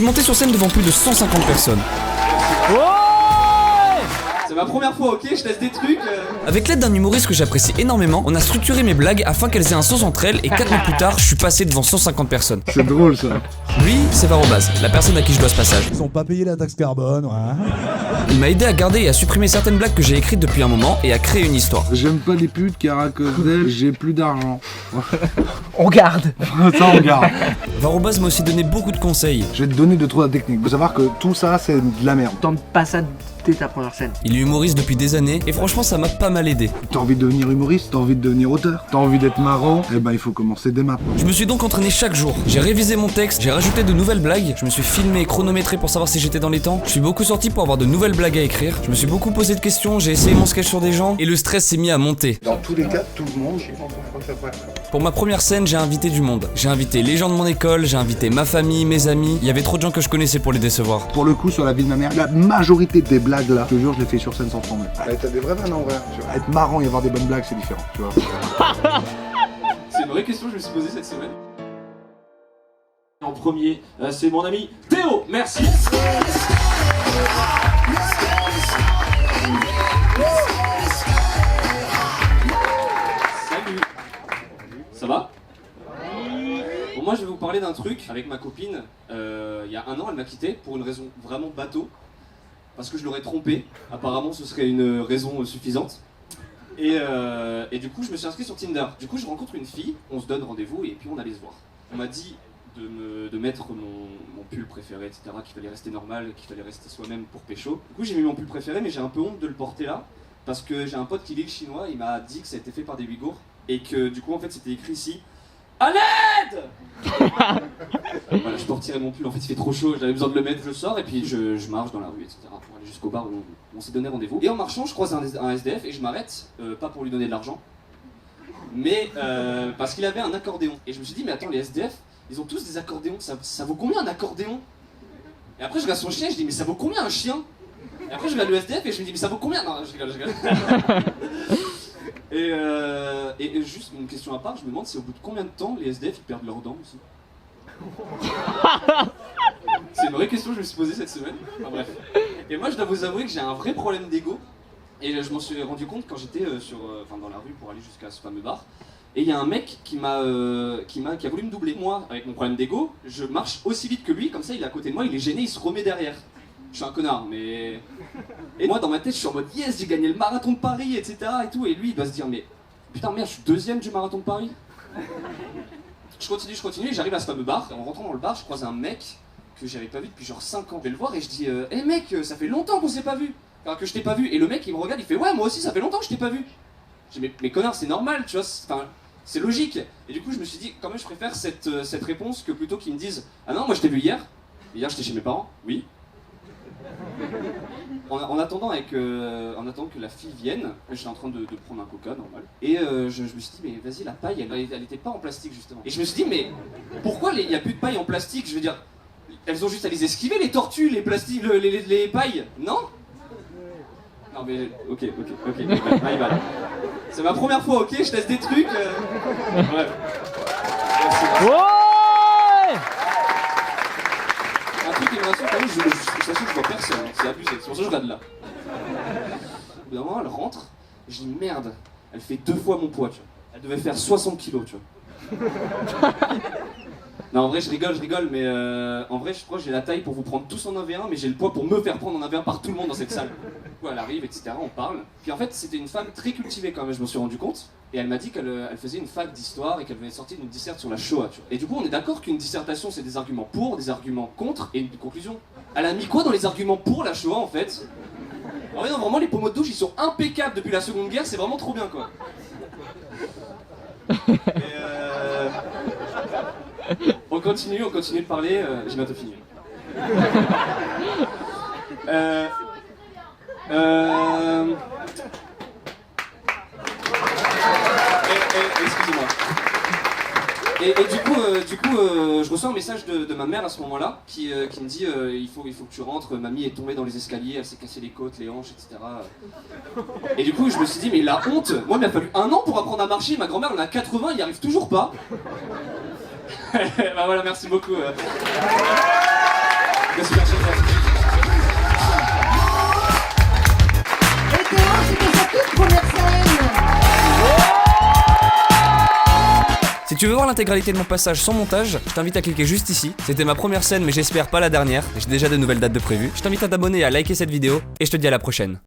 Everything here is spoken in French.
suis monté sur scène devant plus de 150 personnes. C'est ma première fois, ok, je teste des trucs. Avec l'aide d'un humoriste que j'apprécie énormément, on a structuré mes blagues afin qu'elles aient un sens entre elles et 4 mois plus tard, je suis passé devant 150 personnes. C'est drôle ça. Lui, c'est Varobaz, la personne à qui je dois ce passage. Ils ont pas payé la taxe carbone, ouais. Il m'a aidé à garder et à supprimer certaines blagues que j'ai écrites depuis un moment et à créer une histoire. J'aime pas les putes car à cause d'elles, j'ai plus d'argent. On garde. Ça on garde. Varobaz m'a aussi donné beaucoup de conseils. Je vais te donner 2-3 techniques. Faut savoir que tout ça c'est de la merde. Tente pas ça dès ta première scène. Il est humoriste depuis des années et franchement ça m'a pas mal aidé. T'as envie de devenir humoriste, t'as envie de devenir auteur, t'as envie d'être marrant, eh ben il faut commencer dès maintenant. Je me suis donc entraîné chaque jour. J'ai révisé mon texte, j'ai rajouté de nouvelles blagues, je me suis filmé et chronométré pour savoir si j'étais dans les temps. Je suis beaucoup sorti pour avoir de nouvelles blagues à écrire. Je me suis beaucoup posé de questions, j'ai essayé mon sketch sur des gens et le stress s'est mis à monter. Dans tous les cas, tout le monde. Pour ma première scène, j'ai invité du monde. J'ai invité les gens de mon école, j'ai invité ma famille, mes amis. Il y avait trop de gens que je connaissais pour les décevoir. Pour le coup, sur la vie de ma mère, la majorité des blagues là, je te jure, je les fais sur scène sans trembler. T'as des vraies vannes en vrai. Tu vois. Être marrant et avoir des bonnes blagues, c'est différent, tu vois. C'est une vraie question que je me suis posée cette semaine. En premier, c'est mon ami Théo, merci. Salut. Ça va? Bon, moi je vais vous parler d'un truc avec ma copine. Il y a un an, elle m'a quitté pour une raison vraiment bateau. Parce que je l'aurais trompée. Apparemment, ce serait une raison suffisante. Et du coup, je me suis inscrit sur Tinder. Du coup, je rencontre une fille, on se donne rendez-vous et puis on allait se voir. On m'a dit de mettre mon pull préféré, etc., qu'il fallait rester normal, qu'il fallait rester soi-même pour pécho. Du coup, j'ai mis mon pull préféré, mais j'ai un peu honte de le porter là. Parce que j'ai un pote qui lit le chinois, il m'a dit que ça a été fait par des Ouïghours. Et que du coup, en fait, c'était écrit ici à l'aide. Voilà, je peux retirer mon pull, en fait il fait trop chaud, j'avais besoin de le mettre, je sors et puis je marche dans la rue, etc. pour aller jusqu'au bar où on s'est donné rendez-vous. Et en marchant, je croise un SDF et je m'arrête, pas pour lui donner de l'argent, mais parce qu'il avait un accordéon. Et je me suis dit, mais attends, les SDF, ils ont tous des accordéons, ça vaut combien un accordéon? Et après je regarde son chien et je dis, mais ça vaut combien un chien? Et après je regarde le SDF et je me dis, mais ça vaut combien? Non, je rigole. Et juste une question à part, je me demande si au bout de combien de temps les SDF ils perdent leurs dents aussi. C'est une vraie question que je me suis posée cette semaine. Enfin bref. Et moi je dois vous avouer que j'ai un vrai problème d'ego. Et je m'en suis rendu compte quand j'étais dans la rue pour aller jusqu'à ce fameux bar. Et il y a un mec qui a voulu me doubler. Moi, avec mon problème d'ego, je marche aussi vite que lui, comme ça il est à côté de moi, il est gêné, il se remet derrière. Je suis un connard, mais... Et moi dans ma tête je suis en mode yes, j'ai gagné le marathon de Paris, etc. et tout. Et lui il doit se dire mais putain merde, je suis deuxième du marathon de Paris. Je continue et j'arrive à ce fameux bar. Et en rentrant dans le bar, je croise un mec que j'avais pas vu depuis genre 5 ans. Je vais le voir et je dis hey mec, ça fait longtemps qu'on s'est pas vu. Enfin que je t'ai pas vu. Et le mec il me regarde, il fait ouais moi aussi ça fait longtemps que je t'ai pas vu. Je dis mais connard c'est normal, tu vois, c'est logique. Et du coup je me suis dit quand même je préfère cette réponse que plutôt qu'ils me disent ah non moi je t'ai vu hier. Hier j'étais chez mes parents, oui. En attendant que la fille vienne, j'étais en train de prendre un coca normal. Et je me suis dit, mais vas-y, la paille, elle était pas en plastique justement. Et je me suis dit, mais pourquoi il n'y a plus de paille en plastique? Je veux dire, elles ont juste à les esquiver, les tortues, les plastiques, les pailles, non? Non mais, ok, bye bye. C'est ma première fois, ok, je teste des trucs. Bref. Merci. Un truc qui me rassure, quand même, je t'assure que je vois personne, c'est abusé, c'est pour ça que je regarde là. Au bout d'un moment, elle rentre, et je dis merde, elle fait 2 fois mon poids, tu vois. Elle devait faire 60 kilos, tu vois. Non, en vrai, je rigole, mais en vrai, je crois que j'ai la taille pour vous prendre tous en 1v1, mais j'ai le poids pour me faire prendre en 1v1 par tout le monde dans cette salle. Du coup, elle arrive, etc., on parle. Puis en fait, c'était une femme très cultivée quand même, je me suis rendu compte. Et elle m'a dit qu'elle faisait une fac d'histoire et qu'elle venait sortir d'une disserte sur la Shoah, tu vois. Et du coup, on est d'accord qu'une dissertation, c'est des arguments pour, des arguments contre et une conclusion. Elle a mis quoi dans les arguments pour la Shoah, en fait? En vrai, non, vraiment, les pommeaux de douche, ils sont impeccables depuis la Seconde Guerre, c'est vraiment trop bien, quoi. On continue de parler, j'ai bientôt fini. Excusez-moi. Et du coup, je reçois un message de ma mère à ce moment-là qui me dit il faut que tu rentres, mamie est tombée dans les escaliers, elle s'est cassé les côtes, les hanches, etc. Et du coup, je me suis dit mais la honte, moi il m'a fallu 1 an pour apprendre à marcher, ma grand-mère elle en a 80, il n'y arrive toujours pas. Bah voilà, merci beaucoup. tu veux voir l'intégralité de mon passage sans montage, je t'invite à cliquer juste ici. C'était ma première scène mais j'espère pas la dernière, j'ai déjà de nouvelles dates de prévues. Je t'invite à t'abonner et à liker cette vidéo et je te dis à la prochaine.